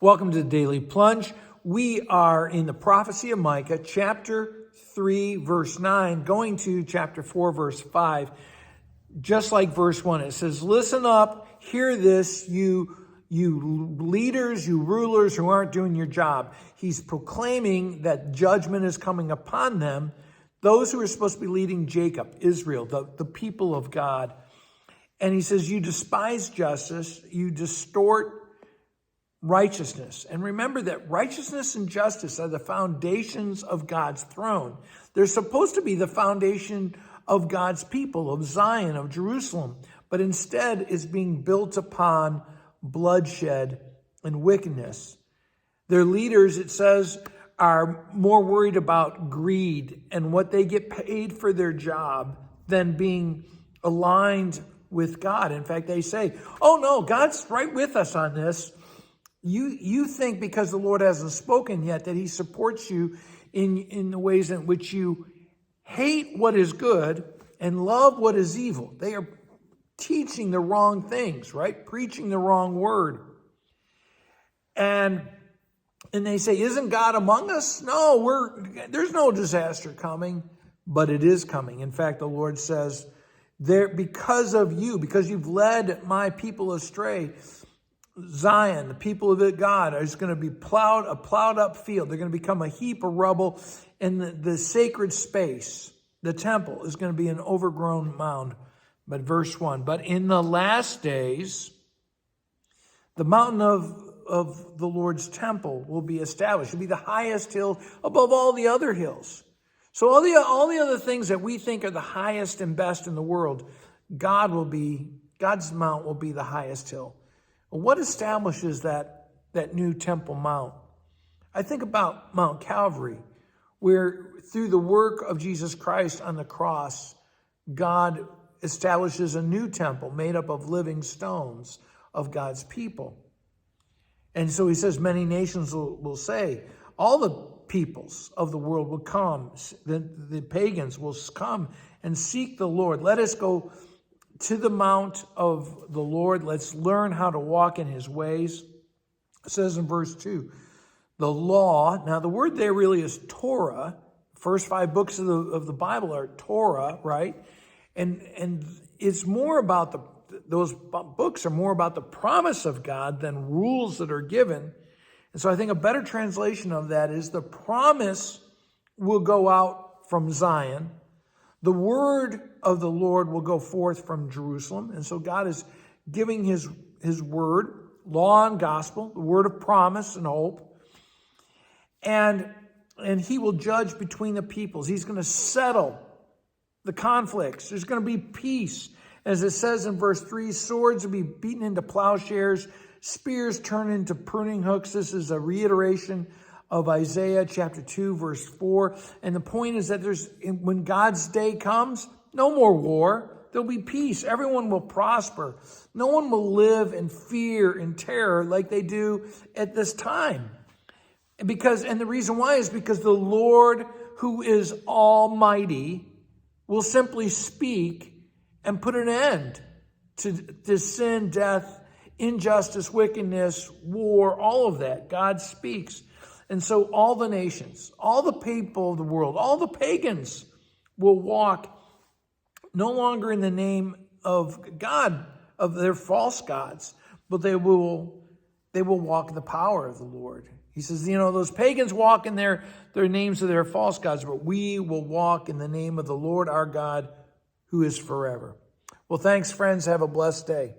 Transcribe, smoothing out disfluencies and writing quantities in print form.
Welcome to the Daily Plunge. We are in the prophecy of Micah, chapter 3, verse 9, going to chapter 4, verse 5. Just like verse 1, it says, "Listen up, hear this, you leaders, you rulers who aren't doing your job." He's proclaiming that judgment is coming upon them, those who are supposed to be leading Jacob, Israel, the people of God. And he says, you despise justice, you distort righteousness. And remember that righteousness and justice are the foundations of God's throne. They're supposed to be the foundation of God's people, of Zion, of Jerusalem. But instead, it's being built upon bloodshed and wickedness. Their leaders, it says, are more worried about greed and what they get paid for their job than being aligned with God. In fact, they say, oh no, God's right with us on this. You think because the Lord hasn't spoken yet that he supports you in the ways in which you hate what is good and love what is evil. They are teaching the wrong things, right? Preaching the wrong word. And they say, isn't God among us? No, there's no disaster coming, but it is coming. In fact, the Lord says, because of you, because you've led my people astray, Zion, the people of God, is going to be a plowed up field. They're going to become a heap of rubble, and the sacred space, the temple, is going to be an overgrown mound. But verse 1, but in the last days, the mountain of the Lord's temple will be established. It'll be the highest hill above all the other hills. So all the other things that we think are the highest and best in the world, God's mount will be the highest hill. What establishes that new temple mount? I think about Mount Calvary, where through the work of Jesus Christ on the cross, God establishes a new temple made up of living stones of God's people. And so he says many nations will say, all the peoples of the world will come, the pagans will come and seek the Lord. Let us go to the mount of the Lord. Let's learn how to walk in his ways. It says in verse 2, the law. Now the word there really is Torah. First 5 books of the Bible are Torah, right? And it's more about those books are more about the promise of God than rules that are given. And so I think a better translation of that is the promise will go out from Zion. The word of the Lord will go forth from Jerusalem. And so God is giving his word, law and gospel, the word of promise and hope. And he will judge between the peoples. He's going to settle the conflicts. There's going to be peace. As it says in verse 3, swords will be beaten into plowshares, spears turn into pruning hooks. This is a reiteration of Isaiah chapter 2, verse 4. And the point is that when God's day comes, no more war. There'll be peace. Everyone will prosper. No one will live in fear and terror like they do at this time. And the reason why is because the Lord, who is almighty, will simply speak and put an end to sin, death, injustice, wickedness, war, all of that. God speaks. And so all the nations, all the people of the world, all the pagans will walk no longer in the name of God, of their false gods, but they will walk in the power of the Lord. He says, those pagans walk in their names of their false gods, but we will walk in the name of the Lord our God, who is forever. Well, thanks, friends. Have a blessed day.